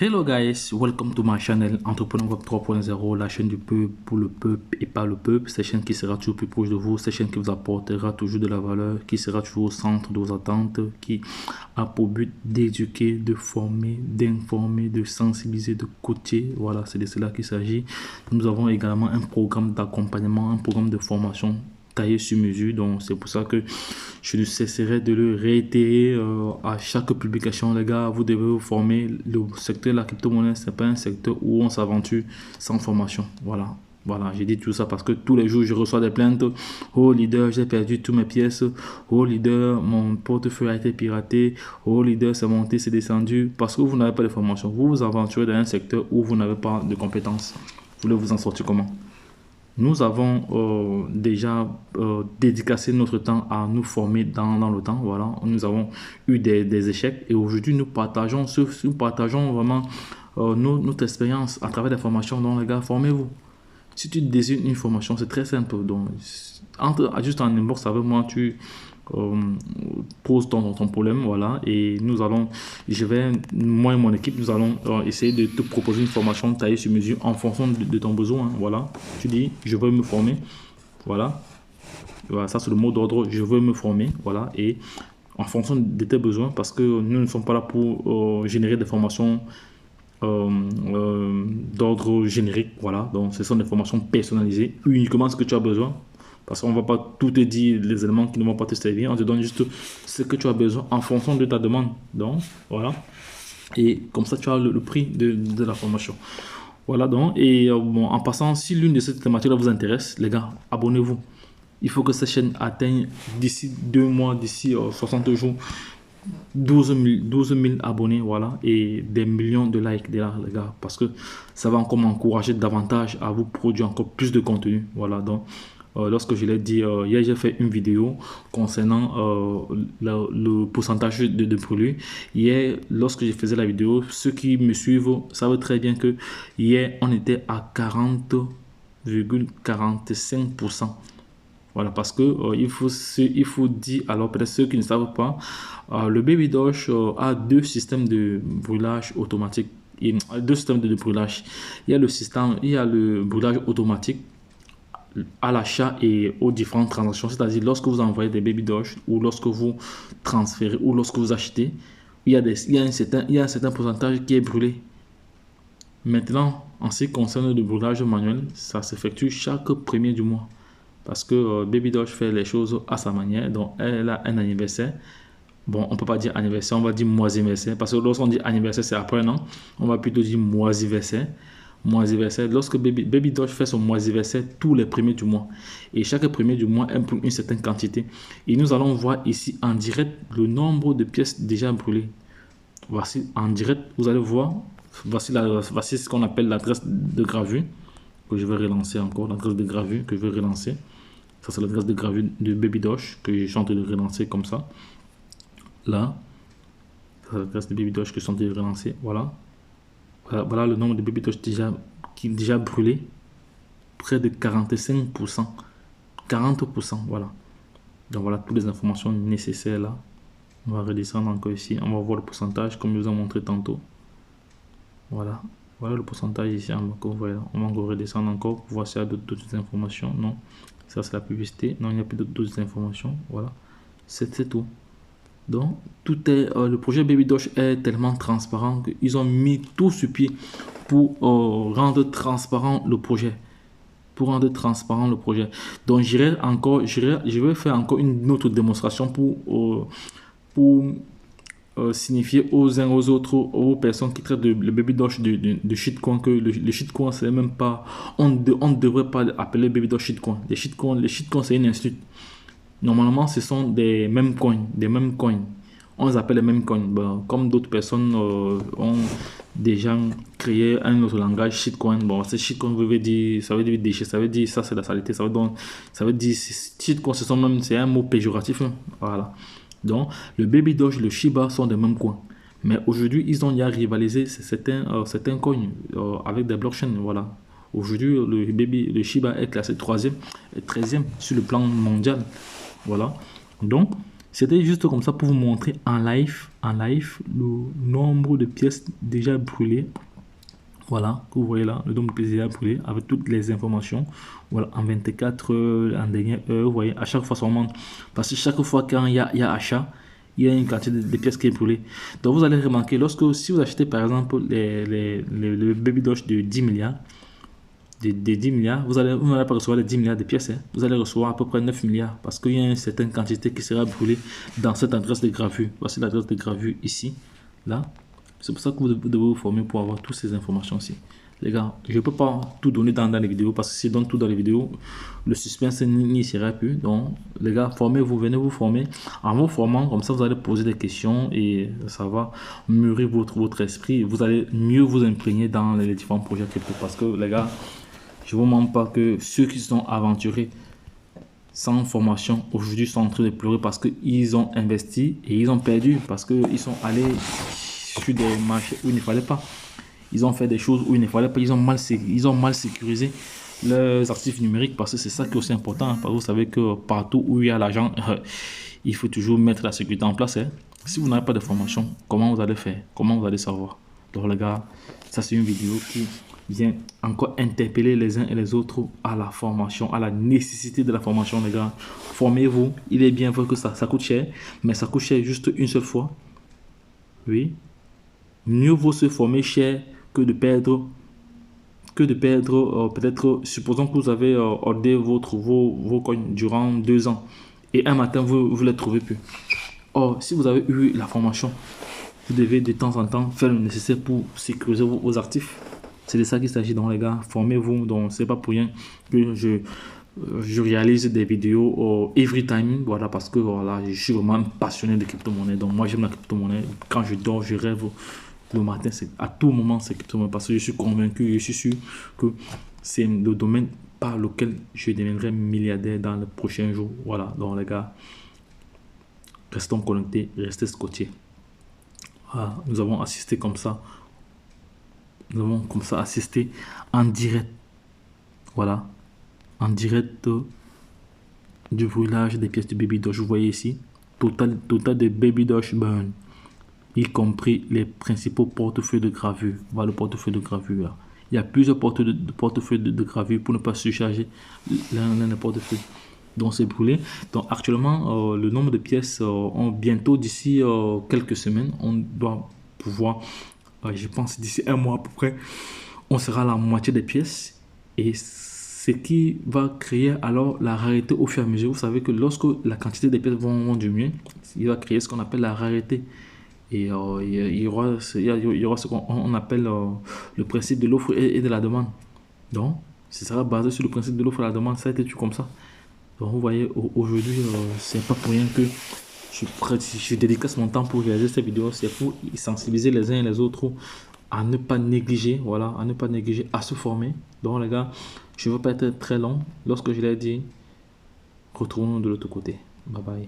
Hello guys, welcome to my channel Entrepreneur Web 3.0, la chaîne du peuple pour le peuple et par le peuple. Cette chaîne qui sera toujours plus proche de vous, cette chaîne qui vous apportera toujours de la valeur, qui sera toujours au centre de vos attentes, qui a pour but d'éduquer, de former, d'informer, de sensibiliser, de coacher. Voilà, c'est de cela qu'il s'agit. Nous avons également un programme d'accompagnement, un programme de formation taillé sur mesure, donc c'est pour ça que je ne cesserai de le réitérer à chaque publication. Les gars, vous devez vous former. Le secteur de la crypto-monnaie, c'est pas un secteur où on s'aventure sans formation. Voilà, j'ai dit tout ça parce que tous les jours je reçois des plaintes. Oh leader, j'ai perdu toutes mes pièces. Oh leader, mon portefeuille a été piraté. Oh leader, c'est monté, c'est descendu. Parce que vous n'avez pas de formation. Vous vous aventurez dans un secteur où vous n'avez pas de compétences. Vous voulez vous en sortir comment? Nous avons déjà dédicacé notre temps à nous former dans le temps. Voilà, nous avons eu des échecs et aujourd'hui nous partageons vraiment notre expérience à travers des formations. Donc les gars, formez-vous. Si tu désires une formation, c'est très simple. Donc, entre juste en inbox avec moi, tu poses ton problème, voilà, et moi et mon équipe, nous allons essayer de te proposer une formation taillée sur mesure en fonction de ton besoin, voilà. Tu dis, je veux me former, voilà, ça c'est le mot d'ordre, je veux me former, voilà, et en fonction de tes besoins, parce que nous ne sommes pas là pour générer des formations d'ordre générique, voilà, donc ce sont des formations personnalisées, uniquement ce que tu as besoin. Parce qu'on ne va pas tout te dire les éléments qui ne vont pas te servir. On te donne juste ce que tu as besoin en fonction de ta demande. Donc, voilà. Et comme ça, tu as le prix de la formation. Voilà donc. Et bon, en passant, si l'une de ces thématiques vous intéresse, les gars, abonnez-vous. Il faut que cette chaîne atteigne d'ici 2 mois, d'ici 60 jours, 12 000 abonnés, voilà, et des millions de likes derrière, les gars, parce que ça va encore m'encourager davantage à vous produire encore plus de contenu. Voilà, donc. Lorsque je l'ai dit, hier j'ai fait une vidéo concernant le pourcentage de produits. Hier, lorsque je faisais la vidéo, ceux qui me suivent savent très bien que hier on était à 40,45%. Voilà, parce que il faut dire, alors peut-être ceux qui ne savent pas, le Baby Doge a deux systèmes de brûlage automatique. Il y a deux systèmes de brûlage. Il y a le brûlage automatique à l'achat et aux différentes transactions, c'est-à-dire lorsque vous envoyez des Baby Doge ou lorsque vous transférez ou lorsque vous achetez, il y a un certain pourcentage qui est brûlé. Maintenant, en ce qui concerne le brûlage manuel, ça s'effectue chaque premier du mois parce que Baby Doge fait les choses à sa manière. Donc, elle a un anniversaire. Bon, on ne peut pas dire anniversaire, on va dire moisiversaire parce que lorsqu'on dit anniversaire, c'est après un an. On va plutôt dire moisiversaire. Lorsque Baby Doge fait son moisiversaire tous les premiers du mois et chaque premier du mois imprime une certaine quantité et nous allons voir ici en direct le nombre de pièces déjà brûlées. Voici en direct, vous allez voir, voici ce qu'on appelle l'adresse de gravure que je vais relancer encore, l'adresse de gravure que je vais relancer. Ça c'est l'adresse de gravure de Baby Doge que je suis en train de relancer comme ça. Là, c'est l'adresse de Baby Doge que je suis en train de relancer, voilà. Voilà le nombre de Baby Doge qui est déjà brûlé, près de 45%, 40%, voilà. Donc voilà toutes les informations nécessaires là. On va redescendre encore ici, on va voir le pourcentage comme je vous ai montré tantôt. Voilà, voilà le pourcentage ici encore, voilà. On va encore redescendre encore pour voir s'il y a d'autres informations. Non, ça c'est la publicité, non il n'y a plus d'autres informations, voilà. C'est tout. Donc, le projet Baby Doge est tellement transparent qu'ils ont mis tout sur pied pour rendre transparent le projet. Donc, je vais faire encore une autre démonstration pour signifier aux uns aux autres, aux personnes qui traitent le Baby Doge de shitcoin, que le shitcoin, c'est même pas. On ne devrait pas appeler Baby Doge shitcoin. Les shitcoins, c'est une insulte. Normalement, ce sont des mêmes coins. On les appelle les mêmes coins. Bon, comme d'autres personnes ont déjà créé un autre langage, shitcoin. Bon, c'est shitcoin ça veut dire déchet, ça veut dire ça c'est la saleté, ça veut dire shitcoin, c'est un mot péjoratif. Hein. Voilà. Donc, le Baby Doge, le Shiba sont des mêmes coins. Mais aujourd'hui, ils ont déjà rivalisé certains coins avec des blockchains. Voilà. Aujourd'hui, le Shiba est classé 3e et 13e sur le plan mondial. Voilà. Donc, C'était juste comme ça pour vous montrer en live, le nombre de pièces déjà brûlées. Voilà, que vous voyez là, le nombre de pièces déjà brûlées avec toutes les informations. Voilà, en 24 heures, en dernière heure, vous voyez, à chaque fois ça remonte. Parce que chaque fois quand il y a achat, il y a une quantité de pièces qui est brûlée. Donc vous allez remarquer, si vous achetez par exemple le Baby Doge de 10 milliards, des 10 milliards, vous n'allez pas recevoir les 10 milliards de pièces, hein. Vous allez recevoir à peu près 9 milliards parce qu'il y a une certaine quantité qui sera brûlée dans cette adresse de gravure. Voici l'adresse de gravure ici, là. C'est pour ça que vous devez vous former pour avoir toutes ces informations-ci. Les gars, je ne peux pas tout donner dans les vidéos parce que si je donne tout dans les vidéos, le suspense n'y sera plus. Donc, les gars, formez-vous, venez vous former. En vous formant, comme ça, vous allez poser des questions et ça va mûrir votre esprit. Vous allez mieux vous imprégner dans les différents projets crypto parce que, les gars, je ne vous mens pas que ceux qui sont aventurés sans formation aujourd'hui sont en train de pleurer parce qu'ils ont investi et ils ont perdu parce qu'ils sont allés sur des marchés où il ne fallait pas. Ils ont fait des choses où il ne fallait pas. Ils ont mal sécurisé leurs actifs numériques parce que c'est ça qui est aussi important. Parce que vous savez que partout où il y a l'argent, il faut toujours mettre la sécurité en place. Hein. Si vous n'avez pas de formation, comment vous allez faire? Comment vous allez savoir? Donc les gars, ça c'est une vidéo qui vient encore interpeller les uns et les autres à la formation, à la nécessité de la formation, les gars. Formez-vous. Il est bien vrai que ça coûte cher, mais ça coûte cher juste une seule fois. Oui. Mieux vaut se former cher que de perdre peut-être, supposons que vous avez ordonné vos coins durant 2 ans et un matin vous ne les trouvez plus. Or, si vous avez eu la formation, vous devez de temps en temps faire le nécessaire pour sécuriser vos actifs. C'est de ça qu'il s'agit, donc les gars, formez-vous. Donc c'est pas pour rien que je réalise des vidéos every time, voilà, parce que voilà, je suis vraiment passionné de crypto-monnaie. Donc moi j'aime la crypto-monnaie. Quand je dors, je rêve le matin, à tout moment c'est crypto-monnaie parce que je suis convaincu, je suis sûr que c'est le domaine par lequel je deviendrai milliardaire dans les prochains jours. Voilà, donc les gars, restons connectés, restez scotchés. Voilà, nous avons assisté comme ça. Nous avons comme ça assisté en direct. Voilà, en direct du brûlage des pièces de Baby Doge. Vous voyez ici, total de Baby Doge burn, y compris les principaux portefeuilles de gravure. Voilà le portefeuille de gravure là. Il y a plusieurs portefeuilles de gravure pour ne pas surcharger l'un des portefeuilles. Donc c'est brûlé. Donc actuellement, le nombre de pièces, bientôt d'ici quelques semaines, on doit pouvoir, je pense d'ici un mois à peu près, on sera à la moitié des pièces. Et ce qui va créer alors la rareté au fur et à mesure. Vous savez que lorsque la quantité des pièces vont diminuer, il va créer ce qu'on appelle la rareté. Et il y aura ce qu'on appelle le principe de l'offre et de la demande. Donc, ce sera basé sur le principe de l'offre et de la demande. Ça a été tout comme ça. Donc, vous voyez, aujourd'hui, c'est pas pour rien que je dédicace mon temps pour réaliser cette vidéo. C'est pour sensibiliser les uns et les autres à ne pas négliger, voilà, à ne pas négliger, à se former. Donc, les gars, je ne veux pas être très long. Lorsque je l'ai dit, retrouvons-nous de l'autre côté. Bye bye.